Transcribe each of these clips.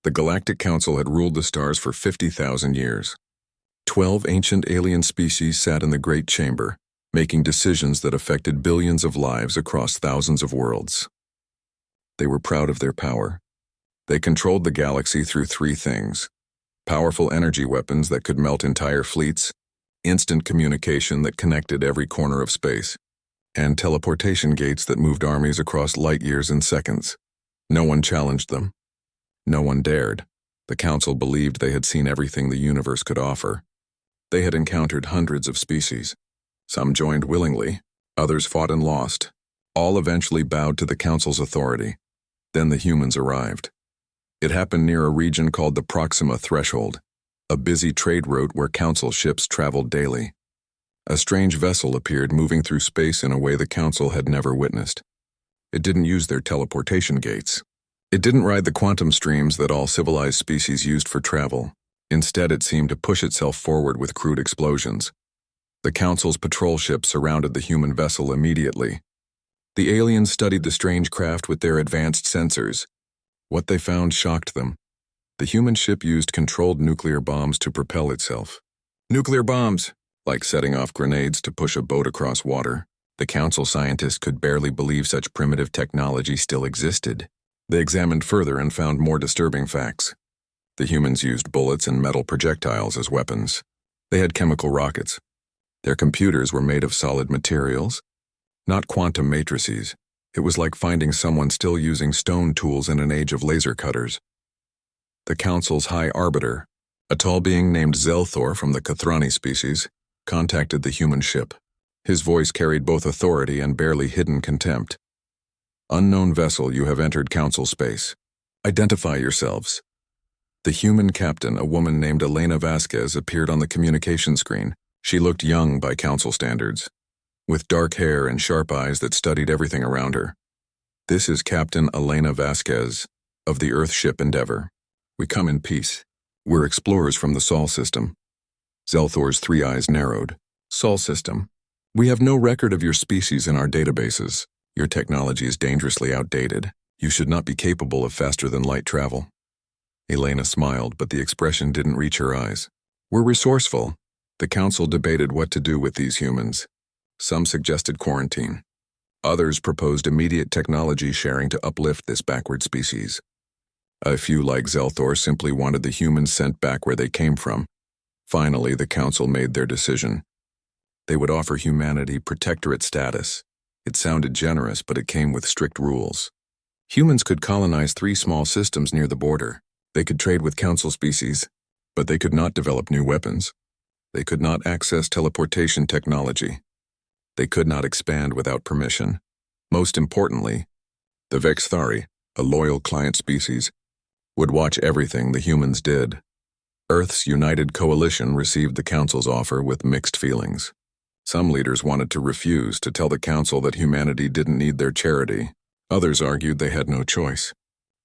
The Galactic Council had ruled the stars for 50,000 years. 12 ancient alien species sat in the Great Chamber, making decisions that affected billions of lives across thousands of worlds. They were proud of their power. They controlled the galaxy through three things: powerful energy weapons that could melt entire fleets, instant communication that connected every corner of space, and teleportation gates that moved armies across light years in seconds. No one challenged them. No one dared. The Council believed they had seen everything the universe could offer. They had encountered hundreds of species. Some joined willingly, others fought and lost. All eventually bowed to the Council's authority. Then the humans arrived. It happened near a region called the Proxima Threshold, a busy trade route where Council ships traveled daily. A strange vessel appeared moving through space in a way the Council had never witnessed. It didn't use their teleportation gates. It didn't ride the quantum streams that all civilized species used for travel. Instead, it seemed to push itself forward with crude explosions. The Council's patrol ship surrounded the human vessel immediately. The aliens studied the strange craft with their advanced sensors. What they found shocked them. The human ship used controlled nuclear bombs to propel itself. Nuclear bombs! Like setting off grenades to push a boat across water. The Council scientists could barely believe such primitive technology still existed. They examined further and found more disturbing facts. The humans used bullets and metal projectiles as weapons. They had chemical rockets. Their computers were made of solid materials, not quantum matrices. It was like finding someone still using stone tools in an age of laser cutters. The Council's High Arbiter, a tall being named Zelthor from the Kathrani species, contacted the human ship. His voice carried both authority and barely hidden contempt. "Unknown vessel, you have entered Council space. Identify yourselves." The human captain, a woman named Elena Vasquez, appeared on the communication screen. She looked young by Council standards, with dark hair and sharp eyes that studied everything around her. "This is Captain Elena Vasquez, of the Earth ship Endeavor. We come in peace. We're explorers from the Sol system." Zelthor's three eyes narrowed. "Sol system. We have no record of your species in our databases. Your technology is dangerously outdated. You should not be capable of faster-than-light travel." Elena smiled, but the expression didn't reach her eyes. "We're resourceful." The Council debated what to do with these humans. Some suggested quarantine. Others proposed immediate technology sharing to uplift this backward species. A few, like Zelthor, simply wanted the humans sent back where they came from. Finally, the Council made their decision. They would offer humanity protectorate status. It sounded generous, but it came with strict rules. Humans could colonize 3 small systems near the border. They could trade with Council species, but they could not develop new weapons. They could not access teleportation technology. They could not expand without permission. Most importantly, the Vexthari, a loyal client species, would watch everything the humans did. Earth's United Coalition received the Council's offer with mixed feelings. Some leaders wanted to refuse, to tell the Council that humanity didn't need their charity. Others argued they had no choice.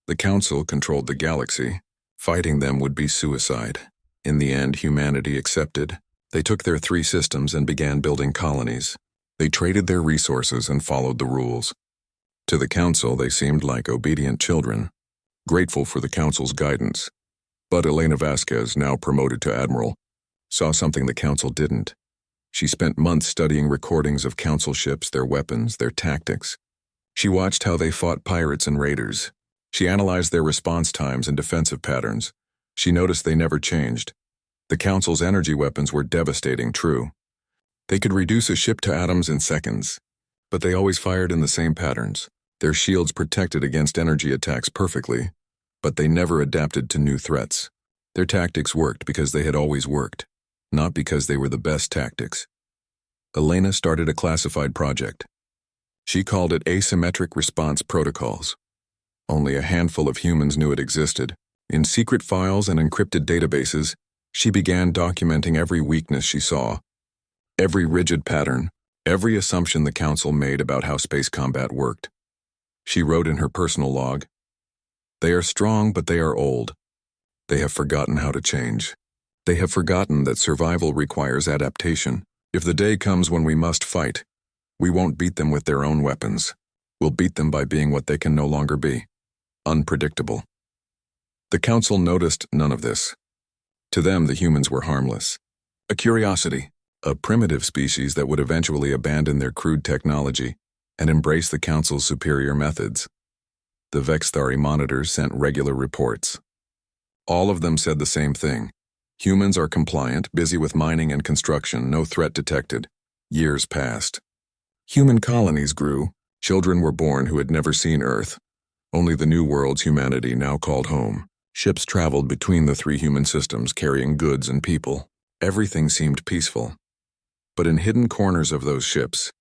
The Council controlled the galaxy. Fighting them would be suicide. In the end, humanity accepted. They took their 3 systems and began building colonies. They traded their resources and followed the rules. To the Council, they seemed like obedient children, grateful for the Council's guidance. But Elena Vasquez, now promoted to Admiral, saw something the Council didn't. She spent months studying recordings of Council ships, their weapons, their tactics. She watched how they fought pirates and raiders. She analyzed their response times and defensive patterns. She noticed they never changed. The Council's energy weapons were devastating, true. They could reduce a ship to atoms in seconds, but they always fired in the same patterns. Their shields protected against energy attacks perfectly, but they never adapted to new threats. Their tactics worked because they had always worked, not because they were the best tactics. Elena started a classified project. She called it Asymmetric Response Protocols. Only a handful of humans knew it existed. In secret files and encrypted databases, she began documenting every weakness she saw, every rigid pattern, every assumption the Council made about how space combat worked. She wrote in her personal log, "They are strong, but they are old. They have forgotten how to change. They have forgotten that survival requires adaptation. If the day comes when we must fight, we won't beat them with their own weapons. We'll beat them by being what they can no longer be: unpredictable." The council noticed none of this. To them, the humans were harmless. A curiosity, a primitive species that would eventually abandon their crude technology and embrace the council's superior methods. The Vexthari monitors sent regular reports. All of them said the same thing. Humans are compliant, busy with mining and construction, no threat detected. Years passed. Human colonies grew. Children were born who had never seen Earth. Only the new world's humanity now called home. Ships traveled between the three human systems, carrying goods and people. Everything seemed peaceful. But in hidden corners of those ships,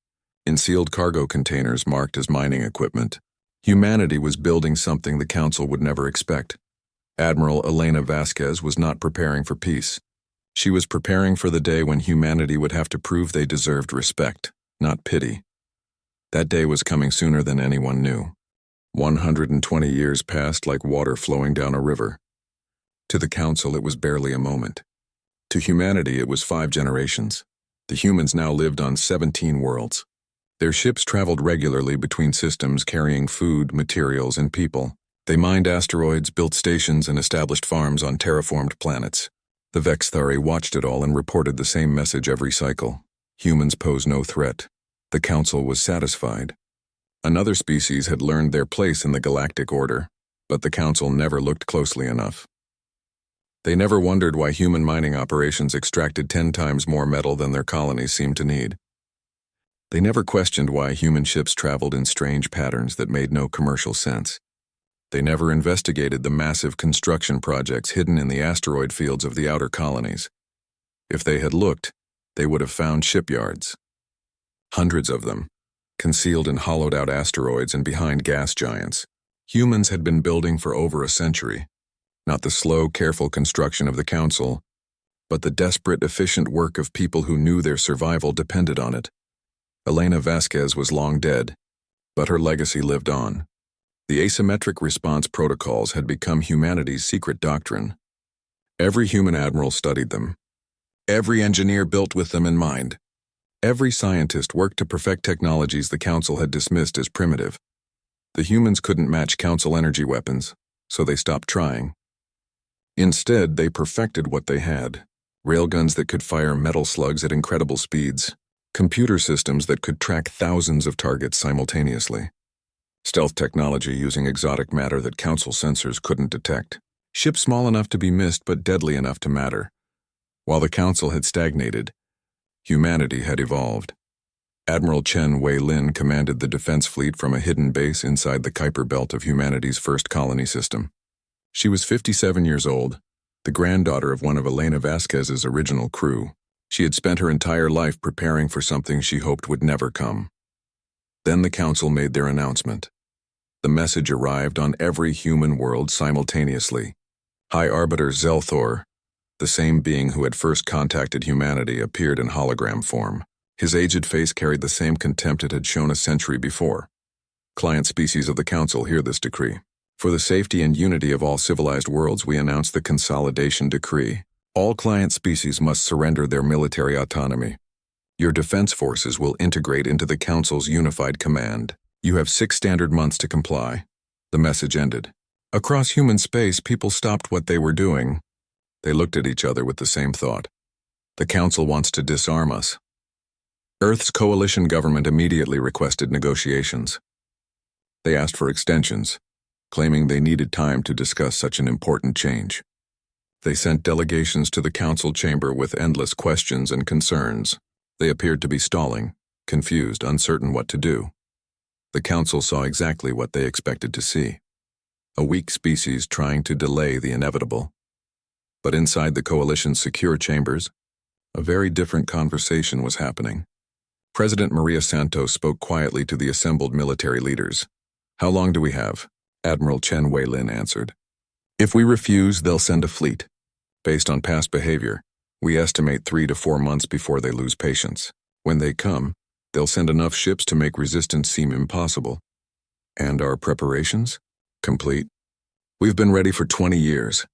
in sealed cargo containers marked as mining equipment, humanity was building something the Council would never expect. Admiral Elena Vasquez was not preparing for peace. She was preparing for the day when humanity would have to prove they deserved respect, not pity. That day was coming sooner than anyone knew. 120 years passed like water flowing down a river. To the Council, it was barely a moment. To humanity, it was 5 generations. The humans now lived on 17 worlds. Their ships traveled regularly between systems carrying food, materials, and people. They mined asteroids, built stations, and established farms on terraformed planets. The Vexthari watched it all and reported the same message every cycle. Humans pose no threat. The Council was satisfied. Another species had learned their place in the galactic order, but the Council never looked closely enough. They never wondered why human mining operations extracted 10 times more metal than their colonies seemed to need. They never questioned why human ships traveled in strange patterns that made no commercial sense. They never investigated the massive construction projects hidden in the asteroid fields of the outer colonies. If they had looked, they would have found shipyards. Hundreds of them, concealed in hollowed-out asteroids and behind gas giants. Humans had been building for over a century. Not the slow, careful construction of the Council, but the desperate, efficient work of people who knew their survival depended on it. Elena Vasquez was long dead, but her legacy lived on. The asymmetric response protocols had become humanity's secret doctrine. Every human admiral studied them. Every engineer built with them in mind. Every scientist worked to perfect technologies the Council had dismissed as primitive. The humans couldn't match Council energy weapons, so they stopped trying. Instead, they perfected what they had. Railguns that could fire metal slugs at incredible speeds. Computer systems that could track thousands of targets simultaneously. Stealth technology using exotic matter that Council sensors couldn't detect. Ships small enough to be missed but deadly enough to matter. While the Council had stagnated, humanity had evolved. Admiral Chen Wei-Lin commanded the defense fleet from a hidden base inside the Kuiper Belt of humanity's first colony system. She was 57 years old, the granddaughter of one of Elena Vasquez's original crew. She had spent her entire life preparing for something she hoped would never come. Then the Council made their announcement. The message arrived on every human world simultaneously. High Arbiter Zelthor, the same being who had first contacted humanity, appeared in hologram form. His aged face carried the same contempt it had shown a century before. Client species of the Council, hear this decree. For the safety and unity of all civilized worlds, we announce the Consolidation Decree. All client species must surrender their military autonomy. Your defense forces will integrate into the Council's unified command. You have 6 standard months to comply. The message ended. Across human space, people stopped what they were doing. They looked at each other with the same thought. The Council wants to disarm us. Earth's coalition government immediately requested negotiations. They asked for extensions, claiming they needed time to discuss such an important change. They sent delegations to the Council chamber with endless questions and concerns. They appeared to be stalling, confused, uncertain what to do. The Council saw exactly what they expected to see. A weak species trying to delay the inevitable. But inside the coalition's secure chambers, a very different conversation was happening. President Maria Santos spoke quietly to the assembled military leaders. How long do we have? Admiral Chen Wei-Lin answered. If we refuse, they'll send a fleet. Based on past behavior, we estimate 3 to 4 months before they lose patience. When they come, they'll send enough ships to make resistance seem impossible. And our preparations? Complete. We've been ready for 20 years.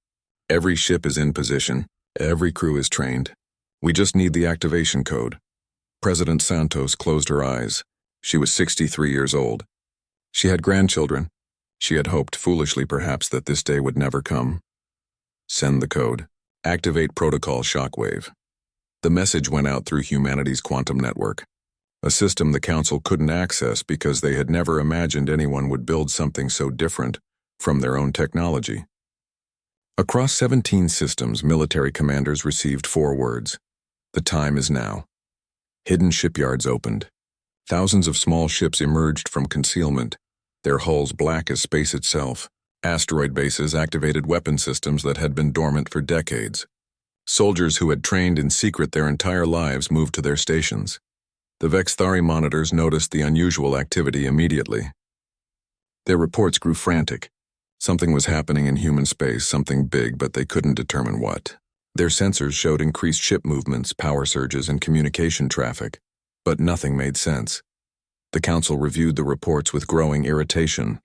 Every ship is in position. Every crew is trained. We just need the activation code. President Santos closed her eyes. She was 63 years old. She had grandchildren. She had hoped, foolishly perhaps, that this day would never come. Send the code. Activate protocol shockwave. The message went out through humanity's quantum network, a system the Council couldn't access because they had never imagined anyone would build something so different from their own technology. Across 17 systems, military commanders received 4 words. The time is now. Hidden shipyards opened. Thousands of small ships emerged from concealment, their hulls black as space itself. Asteroid bases activated weapon systems that had been dormant for decades. Soldiers who had trained in secret their entire lives moved to their stations. The Vexthari monitors noticed the unusual activity immediately. Their reports grew frantic. Something was happening in human space, something big, but they couldn't determine what. Their sensors showed increased ship movements, power surges, and communication traffic, but nothing made sense. The Council reviewed the reports with growing irritation.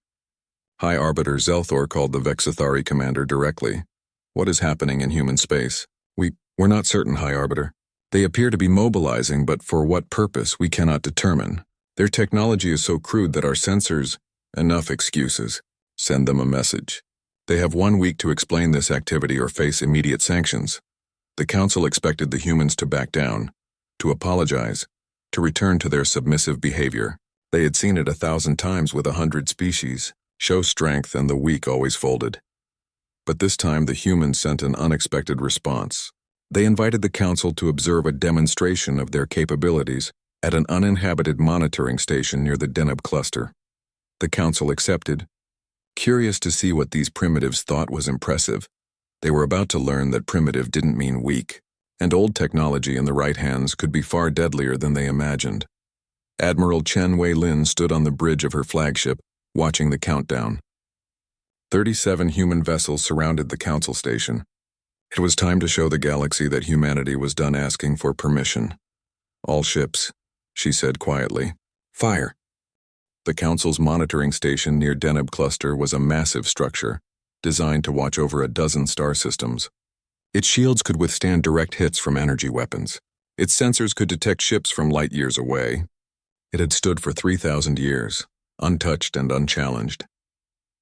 High Arbiter Zelthor called the Vexthari commander directly. What is happening in human space? We're not certain, High Arbiter. They appear to be mobilizing, but for what purpose we cannot determine. Their technology is so crude that our sensors... Enough excuses. Send them a message. They have 1 week to explain this activity or face immediate sanctions. The Council expected the humans to back down, to apologize, to return to their submissive behavior. They had seen it 1,000 times with 100 species. Show strength and the weak always folded. But this time the humans sent an unexpected response. They invited the Council to observe a demonstration of their capabilities at an uninhabited monitoring station near the Deneb cluster. The Council accepted, curious to see what these primitives thought was impressive. They were about to learn that primitive didn't mean weak, and old technology in the right hands could be far deadlier than they imagined. Admiral Chen Wei-Lin stood on the bridge of her flagship, watching the countdown. 37 human vessels surrounded the Council station. It was time to show the galaxy that humanity was done asking for permission. All ships, she said quietly. Fire. The Council's monitoring station near Deneb Cluster was a massive structure, designed to watch over a dozen star systems. Its shields could withstand direct hits from energy weapons. Its sensors could detect ships from light years away. It had stood for 3,000 years, untouched and unchallenged.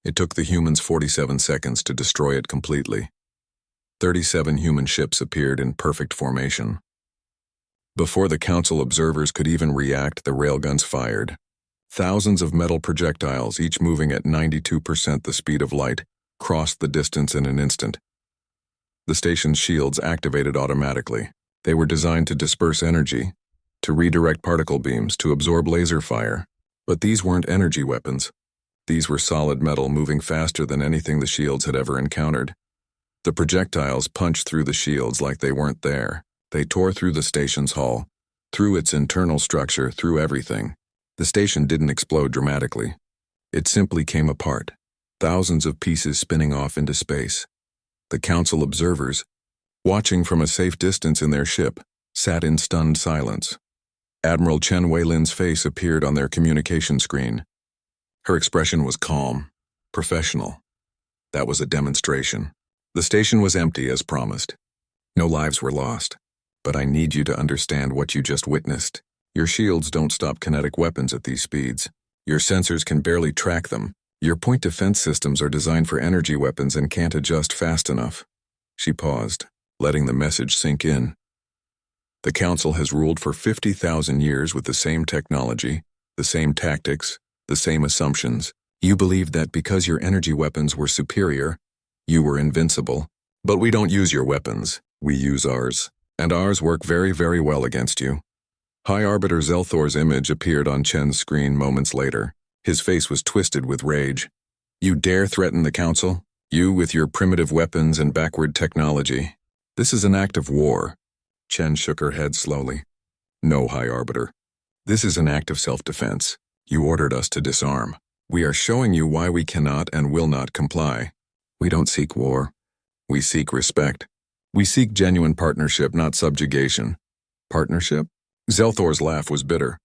It took the humans 47 seconds to destroy it completely. 37 human ships appeared in perfect formation. Before the Council observers could even react, the railguns fired. Thousands of metal projectiles, each moving at 92% the speed of light, crossed the distance in an instant. The station's shields activated automatically. They were designed to disperse energy, to redirect particle beams, to absorb laser fire. But these weren't energy weapons. These were solid metal moving faster than anything the shields had ever encountered. The projectiles punched through the shields like they weren't there. They tore through the station's hull, through its internal structure, through everything. The station didn't explode dramatically. It simply came apart, thousands of pieces spinning off into space. The Council observers, watching from a safe distance in their ship, sat in stunned silence. Admiral Chen Wei-Lin's face appeared on their communication screen. Her expression was calm, professional. That was a demonstration. The station was empty as promised. No lives were lost. But I need you to understand what you just witnessed. Your shields don't stop kinetic weapons at these speeds. Your sensors can barely track them. Your point defense systems are designed for energy weapons and can't adjust fast enough. She paused, letting the message sink in. The Council has ruled for 50,000 years with the same technology, the same tactics, the same assumptions. You believed that because your energy weapons were superior, you were invincible. But we don't use your weapons. We use ours. And ours work very, very well against you. High Arbiter Zelthor's image appeared on Chen's screen moments later. His face was twisted with rage. You dare threaten the Council? You with your primitive weapons and backward technology. This is an act of war. Chen shook her head slowly. No, High Arbiter. This is an act of self-defense. You ordered us to disarm. We are showing you why we cannot and will not comply. We don't seek war. We seek respect. We seek genuine partnership, not subjugation. Partnership? Zelthor's laugh was bitter.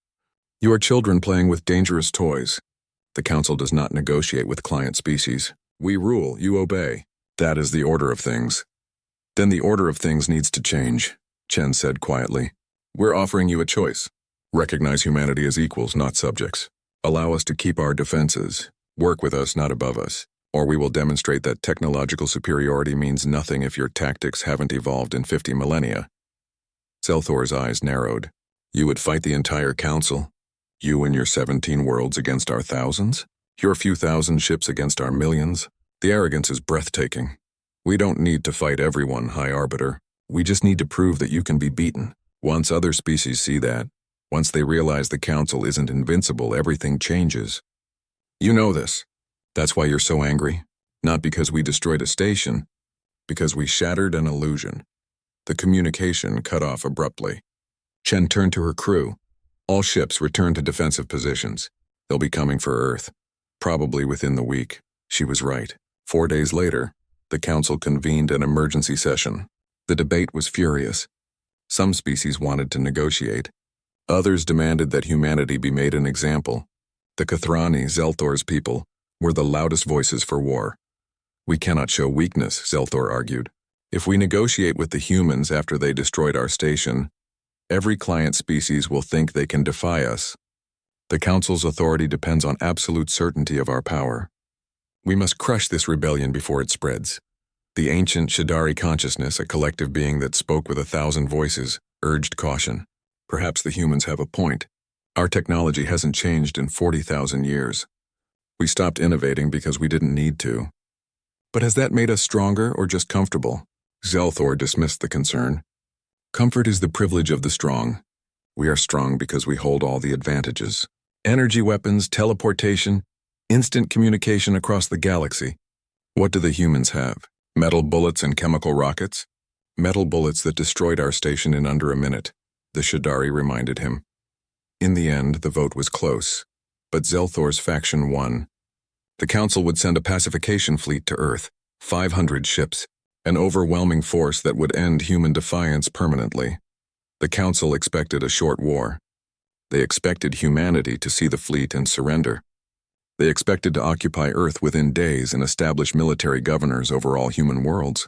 You are children playing with dangerous toys. The Council does not negotiate with client species. We rule, you obey. That is the order of things. Then the order of things needs to change, Chen said quietly. We're offering you a choice. Recognize humanity as equals, not subjects. Allow us to keep our defenses. Work with us, not above us, or we will demonstrate that technological superiority means nothing if your tactics haven't evolved in 50 millennia. Zelthor's eyes narrowed. You would fight the entire council? You and your 17 worlds against our thousands? Your few thousand ships against our millions? The arrogance is breathtaking. We don't need to fight everyone, High Arbiter. We just need to prove that you can be beaten. Once other species see that, once they realize the council isn't invincible, everything changes. You know this. That's why you're so angry. Not because we destroyed a station, because we shattered an illusion. The communication cut off abruptly. Chen turned to her crew. All ships return to defensive positions. They'll be coming for Earth. Probably within the week. She was right. 4 days later, the council convened an emergency session. The debate was furious. Some species wanted to negotiate. Others demanded that humanity be made an example. The Kathrani, Zelthor's people, were the loudest voices for war. We cannot show weakness, Zelthor argued. If we negotiate with the humans after they destroyed our station, every client species will think they can defy us. The Council's authority depends on absolute certainty of our power. We must crush this rebellion before it spreads. The ancient Shadari consciousness, a collective being that spoke with 1,000 voices, urged caution. Perhaps the humans have a point. Our technology hasn't changed in 40,000 years. We stopped innovating because we didn't need to. But has that made us stronger or just comfortable? Zelthor dismissed the concern. Comfort is the privilege of the strong. We are strong because we hold all the advantages. Energy weapons, teleportation, instant communication across the galaxy. What do the humans have? Metal bullets and chemical rockets? Metal bullets that destroyed our station in under a minute, the Shadari reminded him. In the end, the vote was close, but Zelthor's faction won. The Council would send a pacification fleet to Earth, 500 ships, an overwhelming force that would end human defiance permanently. The Council expected a short war. They expected humanity to see the fleet and surrender. They expected to occupy Earth within days and establish military governors over all human worlds.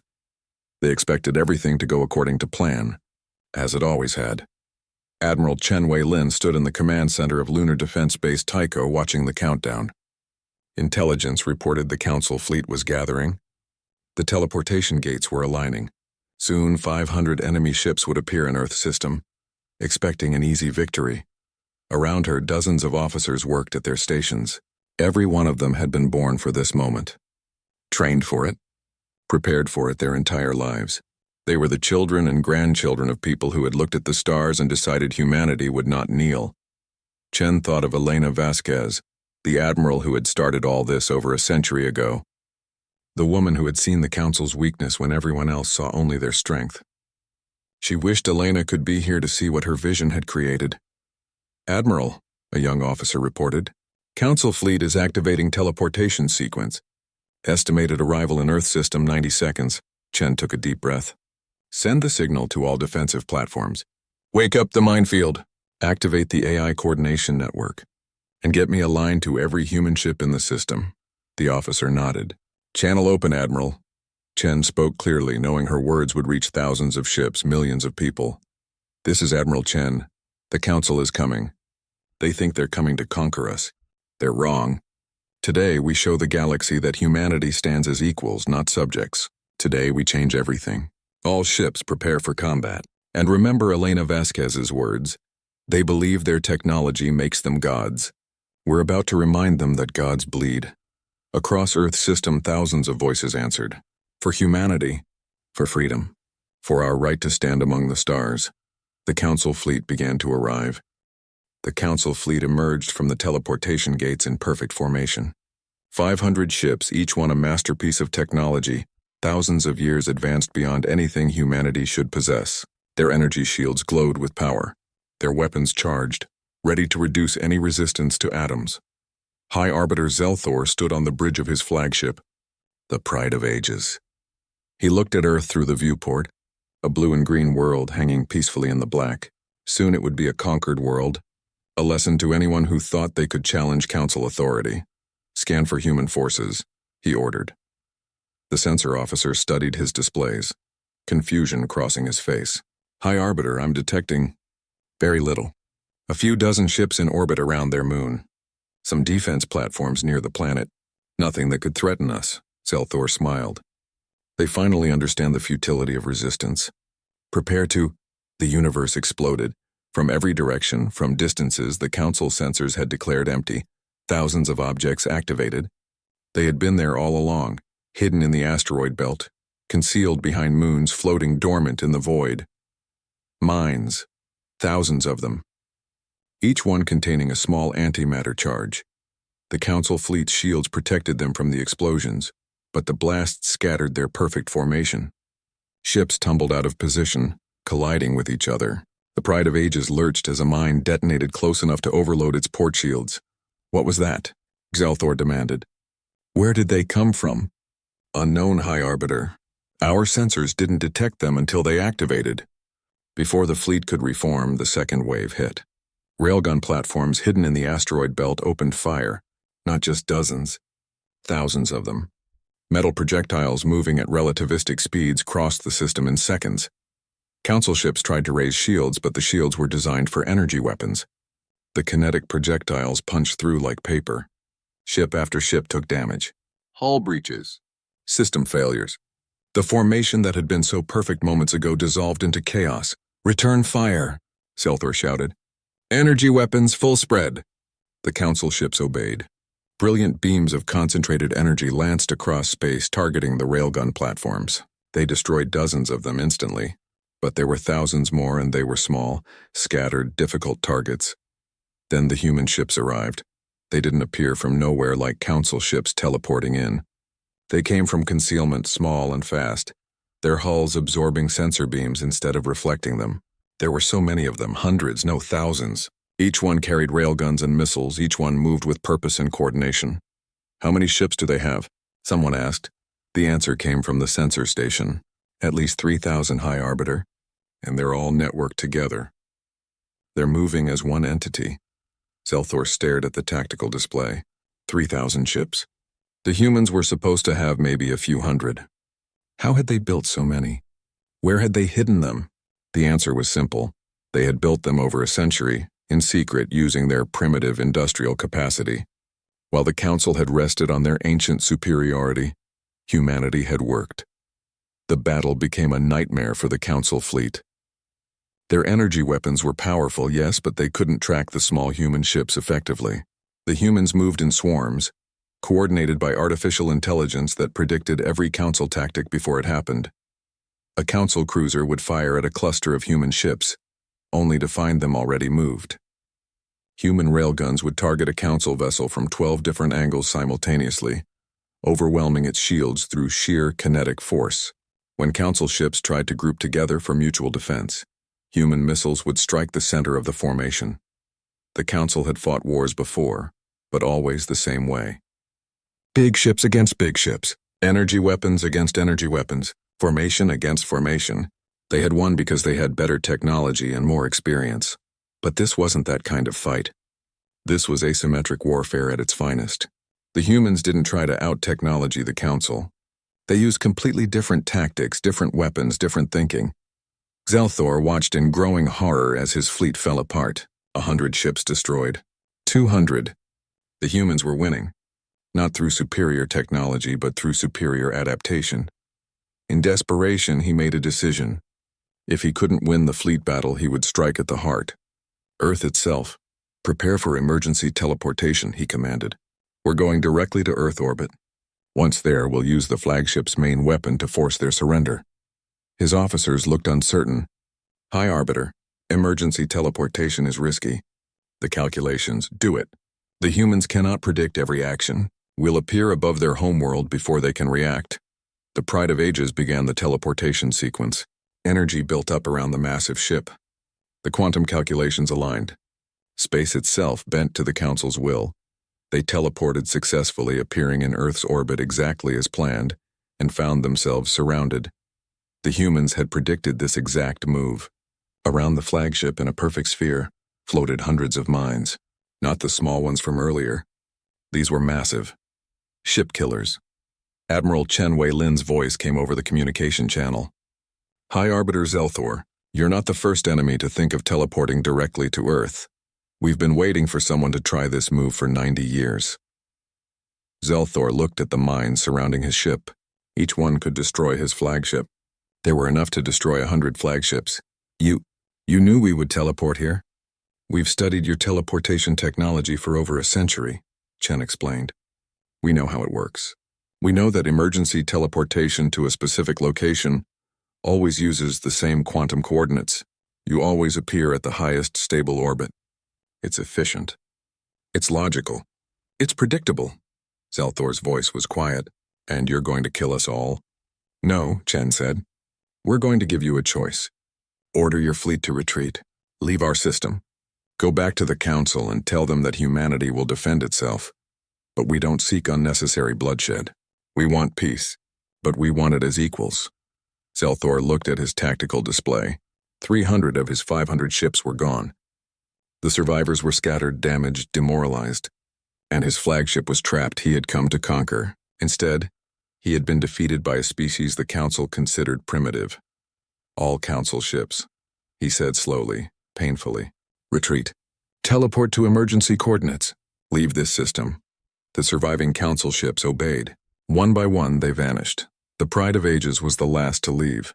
They expected everything to go according to plan, as it always had. Admiral Chen Wei-Lin stood in the command center of Lunar Defense Base Tycho watching the countdown. Intelligence reported the Council fleet was gathering. The teleportation gates were aligning. Soon 500 enemy ships would appear in Earth's system, expecting an easy victory. Around her, dozens of officers worked at their stations. Every one of them had been born for this moment. Trained for it, prepared for it their entire lives. They were the children and grandchildren of people who had looked at the stars and decided humanity would not kneel. Chen thought of Elena Vasquez, the admiral who had started all this over a century ago. The woman who had seen the Council's weakness when everyone else saw only their strength. She wished Elena could be here to see what her vision had created. Admiral, a young officer reported, Council fleet is activating teleportation sequence. Estimated arrival in Earth system 90 seconds. Chen took a deep breath. Send the signal to all defensive platforms. Wake up the minefield. Activate the AI coordination network. And get me a line to every human ship in the system. The officer nodded. Channel open, Admiral. Chen spoke clearly, knowing her words would reach thousands of ships, millions of people. This is Admiral Chen. The Council is coming. They think they're coming to conquer us. They're wrong. Today, we show the galaxy that humanity stands as equals, not subjects. Today, we change everything. All ships prepare for combat. And remember Elena Vasquez's words. They believe their technology makes them gods. We're about to remind them that gods bleed. Across Earth's system, thousands of voices answered. For humanity, for freedom, for our right to stand among the stars. The Council fleet began to arrive. The Council fleet emerged from the teleportation gates in perfect formation. 500 ships, each one a masterpiece of technology, thousands of years advanced beyond anything humanity should possess. Their energy shields glowed with power, their weapons charged, ready to reduce any resistance to atoms. High Arbiter Zelthor stood on the bridge of his flagship, the Pride of Ages. He looked at Earth through the viewport, a blue and green world hanging peacefully in the black. Soon it would be a conquered world, a lesson to anyone who thought they could challenge Council authority. Scan for human forces, he ordered. The sensor officer studied his displays, confusion crossing his face. High Arbiter, I'm detecting very little. A few dozen ships in orbit around their moon. Some defense platforms near the planet. Nothing that could threaten us, Zelthor smiled. They finally understand the futility of resistance. Prepare to... The universe exploded. From every direction, from distances the Council sensors had declared empty. Thousands of objects activated. They had been there all along, hidden in the asteroid belt, concealed behind moons floating dormant in the void. Mines. Thousands of them. Each one containing a small antimatter charge. The Council fleet's shields protected them from the explosions, but the blasts scattered their perfect formation. Ships tumbled out of position, colliding with each other. The Pride of Ages lurched as a mine detonated close enough to overload its port shields. What was that? Zelthor demanded. Where did they come from? Unknown, High Arbiter. Our sensors didn't detect them until they activated. Before the fleet could reform, the second wave hit. Railgun platforms hidden in the asteroid belt opened fire. Not just dozens, thousands of them. Metal projectiles moving at relativistic speeds crossed the system in seconds. Council ships tried to raise shields, but the shields were designed for energy weapons. The kinetic projectiles punched through like paper. Ship after ship took damage. Hull breaches. System failures. The formation that had been so perfect moments ago dissolved into chaos. Return fire, Zelthor shouted. Energy weapons full spread. The Council ships obeyed. Brilliant beams of concentrated energy lanced across space, targeting the railgun platforms. They destroyed dozens of them instantly. But there were thousands more, and they were small, scattered, difficult targets. Then the human ships arrived. They didn't appear from nowhere like Council ships teleporting in. They came from concealment, small and fast, their hulls absorbing sensor beams instead of reflecting them. There were so many of them, hundreds, no thousands. Each one carried railguns and missiles, each one moved with purpose and coordination. How many ships do they have? Someone asked. The answer came from the sensor station. At least 3,000, High Arbiter. And they're all networked together. They're moving as one entity. Zelthor stared at the tactical display. 3,000 ships. The humans were supposed to have maybe a few hundred. How had they built so many? Where had they hidden them? The answer was simple. They had built them over a century, in secret, using their primitive industrial capacity. While the Council had rested on their ancient superiority, humanity had worked. The battle became a nightmare for the Council fleet. Their energy weapons were powerful, yes, but they couldn't track the small human ships effectively. The humans moved in swarms, coordinated by artificial intelligence that predicted every Council tactic before it happened. A Council cruiser would fire at a cluster of human ships, only to find them already moved. Human railguns would target a Council vessel from 12 different angles simultaneously, overwhelming its shields through sheer kinetic force. When Council ships tried to group together for mutual defense, human missiles would strike the center of the formation. The Council had fought wars before, but always the same way. Big ships against big ships, energy weapons against energy weapons, formation against formation. They had won because they had better technology and more experience. But this wasn't that kind of fight. This was asymmetric warfare at its finest. The humans didn't try to out-technology the Council. They used completely different tactics, different weapons, different thinking. Zelthor watched in growing horror as his fleet fell apart. 100 ships destroyed. 200. The humans were winning. Not through superior technology, but through superior adaptation. In desperation, he made a decision. If he couldn't win the fleet battle, he would strike at the heart. Earth itself. Prepare for emergency teleportation, he commanded. We're going directly to Earth orbit. Once there, we'll use the flagship's main weapon to force their surrender. His officers looked uncertain. High Arbiter, emergency teleportation is risky. The calculations, do it. The humans cannot predict every action. We'll appear above their homeworld before they can react. The Pride of Ages began the teleportation sequence. Energy built up around the massive ship. The quantum calculations aligned. Space itself bent to the Council's will. They teleported successfully, appearing in Earth's orbit exactly as planned, and found themselves surrounded. The humans had predicted this exact move. Around the flagship in a perfect sphere floated hundreds of mines, not the small ones from earlier. These were massive. Ship killers. Admiral Chen Wei-Lin's voice came over the communication channel. High Arbiter Zelthor, you're not the first enemy to think of teleporting directly to Earth. We've been waiting for someone to try this move for 90 years. Zelthor looked at the mines surrounding his ship. Each one could destroy his flagship. There were enough to destroy 100 flagships. You knew we would teleport here? We've studied your teleportation technology for over a century, Chen explained. We know how it works. We know that emergency teleportation to a specific location always uses the same quantum coordinates. You always appear at the highest stable orbit. It's efficient. It's logical. It's predictable. Zelthor's voice was quiet. And you're going to kill us all? No, Chen said. We're going to give you a choice. Order your fleet to retreat. Leave our system. Go back to the Council and tell them that humanity will defend itself. But we don't seek unnecessary bloodshed. We want peace, but we want it as equals. Zelthor looked at his tactical display. 300 of his 500 ships were gone. The survivors were scattered, damaged, demoralized. And his flagship was trapped he had come to conquer. Instead, he had been defeated by a species the Council considered primitive. All Council ships, he said slowly, painfully. Retreat. Teleport to emergency coordinates. Leave this system. The surviving Council ships obeyed. One by one, they vanished. The Pride of Ages was the last to leave.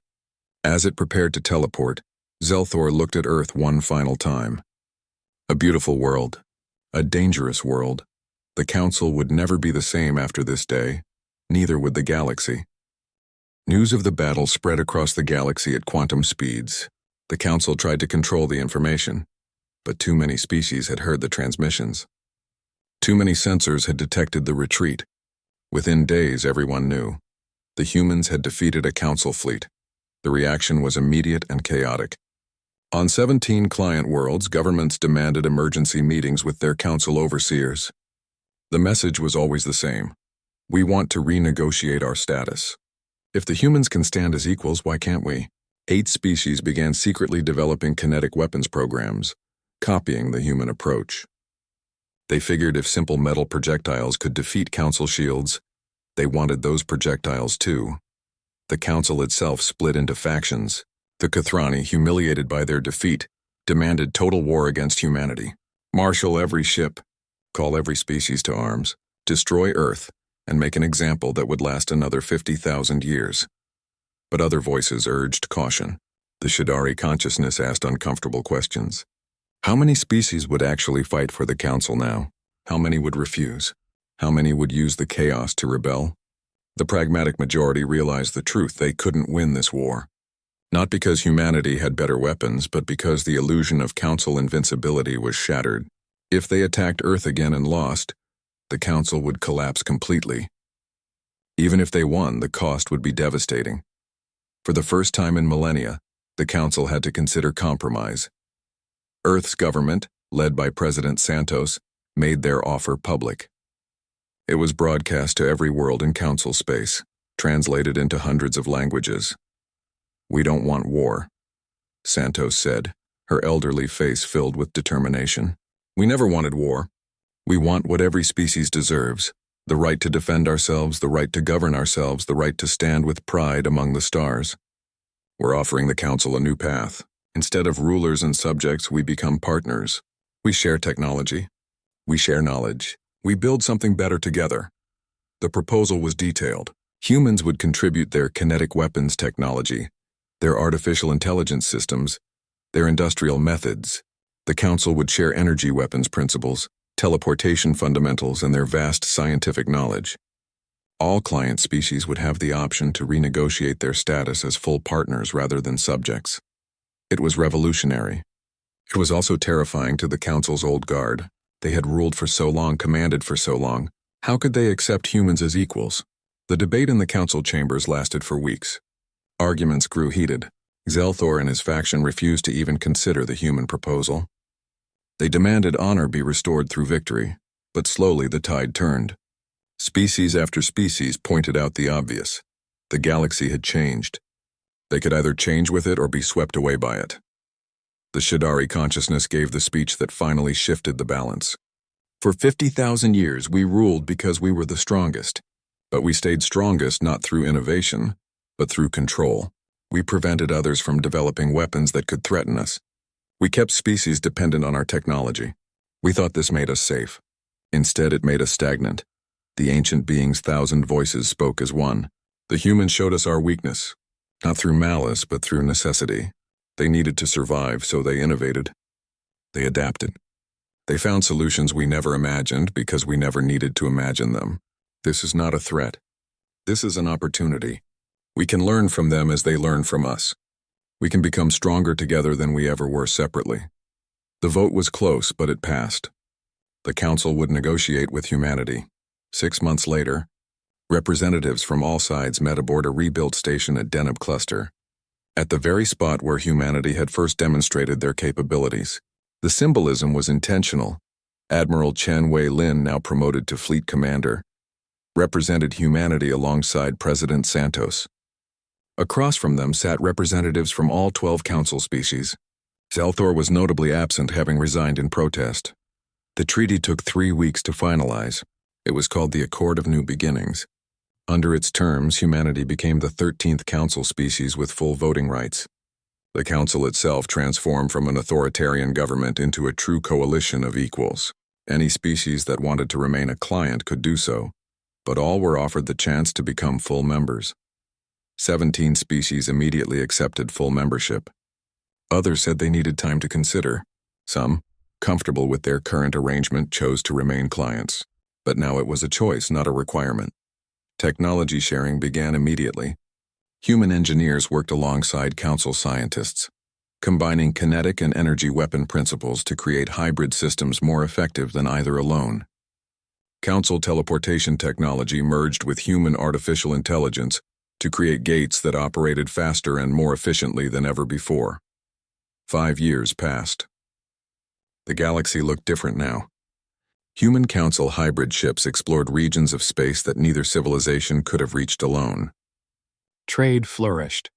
As it prepared to teleport, Zelthor looked at Earth one final time. A beautiful world. A dangerous world. The Council would never be the same after this day. Neither would the galaxy. News of the battle spread across the galaxy at quantum speeds. The Council tried to control the information, but too many species had heard the transmissions. Too many sensors had detected the retreat. Within days, everyone knew. The humans had defeated a Council fleet. The reaction was immediate and chaotic. On 17 client worlds, governments demanded emergency meetings with their Council overseers. The message was always the same. We want to renegotiate our status. If the humans can stand as equals, why can't we? 8 species began secretly developing kinetic weapons programs, copying the human approach. They figured if simple metal projectiles could defeat Council shields, they wanted those projectiles too. The Council itself split into factions. The Kathrani, humiliated by their defeat, demanded total war against humanity. Marshal every ship, call every species to arms, destroy Earth, and make an example that would last another 50,000 years. But other voices urged caution. The Shadari consciousness asked uncomfortable questions. How many species would actually fight for the Council now? How many would refuse? How many would use the chaos to rebel? The pragmatic majority realized the truth: they couldn't win this war. Not because humanity had better weapons, but because the illusion of Council invincibility was shattered. If they attacked Earth again and lost, the Council would collapse completely. Even if they won, the cost would be devastating. For the first time in millennia, the Council had to consider compromise. Earth's government, led by President Santos, made their offer public. It was broadcast to every world in Council space, translated into hundreds of languages. We don't want war, Santos said, her elderly face filled with determination. We never wanted war. We want what every species deserves: the right to defend ourselves, the right to govern ourselves, the right to stand with pride among the stars. We're offering the Council a new path. Instead of rulers and subjects, we become partners. We share technology. We share knowledge. We build something better together. The proposal was detailed. Humans would contribute their kinetic weapons technology, their artificial intelligence systems, their industrial methods. The Council would share energy weapons principles, teleportation fundamentals, and their vast scientific knowledge. All client species would have the option to renegotiate their status as full partners rather than subjects. It was revolutionary. It was also terrifying to the Council's old guard. They had ruled for so long, commanded for so long. How could they accept humans as equals? The debate in the Council chambers lasted for weeks. Arguments grew heated. Zelthor and his faction refused to even consider the human proposal. They demanded honor be restored through victory, but slowly the tide turned. Species after species pointed out the obvious. The galaxy had changed. They could either change with it or be swept away by it. The Shadari consciousness gave the speech that finally shifted the balance. For 50,000 years, we ruled because we were the strongest. But we stayed strongest not through innovation, but through control. We prevented others from developing weapons that could threaten us. We kept species dependent on our technology. We thought this made us safe. Instead, it made us stagnant. The ancient being's thousand voices spoke as one. The humans showed us our weakness, not through malice, but through necessity. They needed to survive, so they innovated. They adapted. They found solutions we never imagined because we never needed to imagine them. This is not a threat. This is an opportunity. We can learn from them as they learn from us. We can become stronger together than we ever were separately. The vote was close, but it passed. The council would negotiate with humanity. 6 months later, representatives from all sides met aboard a rebuilt station at Deneb Cluster, at the very spot where humanity had first demonstrated their capabilities. The symbolism was intentional. Admiral Chen Wei-Lin, now promoted to fleet commander, represented humanity alongside President Santos. Across from them sat representatives from all 12 council species. Zelthor was notably absent, having resigned in protest. The treaty took 3 weeks to finalize. It was called the Accord of New Beginnings. Under its terms, humanity became the 13th council species with full voting rights. The council itself transformed from an authoritarian government into a true coalition of equals. Any species that wanted to remain a client could do so, but all were offered the chance to become full members. 17 species immediately accepted full membership. Others said they needed time to consider. Some, comfortable with their current arrangement, chose to remain clients. But now it was a choice, not a requirement. Technology sharing began immediately. Human engineers worked alongside council scientists, combining kinetic and energy weapon principles to create hybrid systems more effective than either alone. Council teleportation technology merged with human artificial intelligence to create gates that operated faster and more efficiently than ever before. 5 years passed. The galaxy looked different now. Human Council hybrid ships explored regions of space that neither civilization could have reached alone. Trade flourished.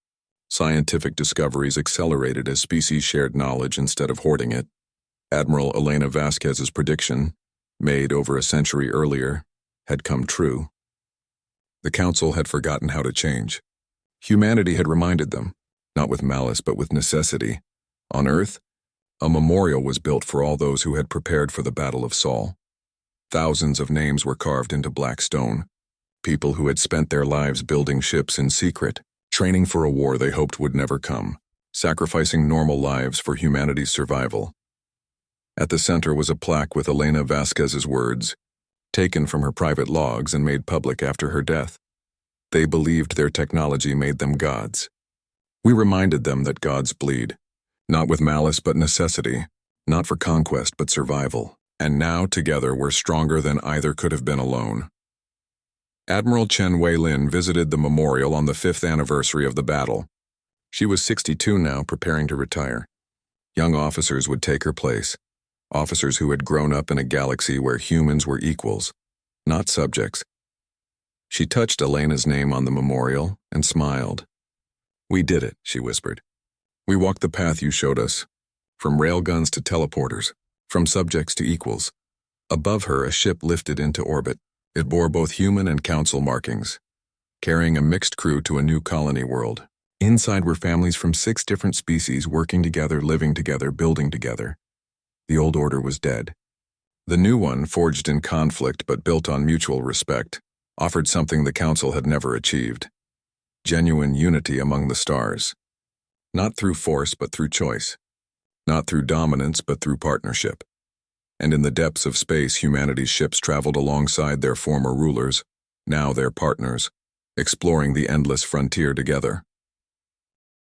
Scientific discoveries accelerated as species shared knowledge instead of hoarding it. Admiral Elena Vasquez's prediction, made over a century earlier, had come true. The Council had forgotten how to change. Humanity had reminded them, not with malice but with necessity. On Earth, a memorial was built for all those who had prepared for the Battle of Sol. Thousands of names were carved into black stone. People who had spent their lives building ships in secret, training for a war they hoped would never come, sacrificing normal lives for humanity's survival. At the center was a plaque with Elena Vasquez's words, taken from her private logs and made public after her death. They believed their technology made them gods. We reminded them that gods bleed, not with malice but necessity, not for conquest but survival, and now together we're stronger than either could have been alone. Admiral Chen Wei-Lin visited the memorial on the 5th anniversary of the battle. She was 62 now, preparing to retire. Young officers would take her place, officers who had grown up in a galaxy where humans were equals, not subjects. She touched Elena's name on the memorial and smiled. "We did it," she whispered. "We walked the path you showed us, from railguns to teleporters, from subjects to equals." Above her, a ship lifted into orbit. It bore both human and council markings, carrying a mixed crew to a new colony world. Inside were families from 6 different species working together, living together, building together. The old order was dead. The new one, forged in conflict but built on mutual respect, offered something the council had never achieved: genuine unity among the stars. Not through force but through choice. Not through dominance but through partnership. And in the depths of space, humanity's ships traveled alongside their former rulers, now their partners, exploring the endless frontier together.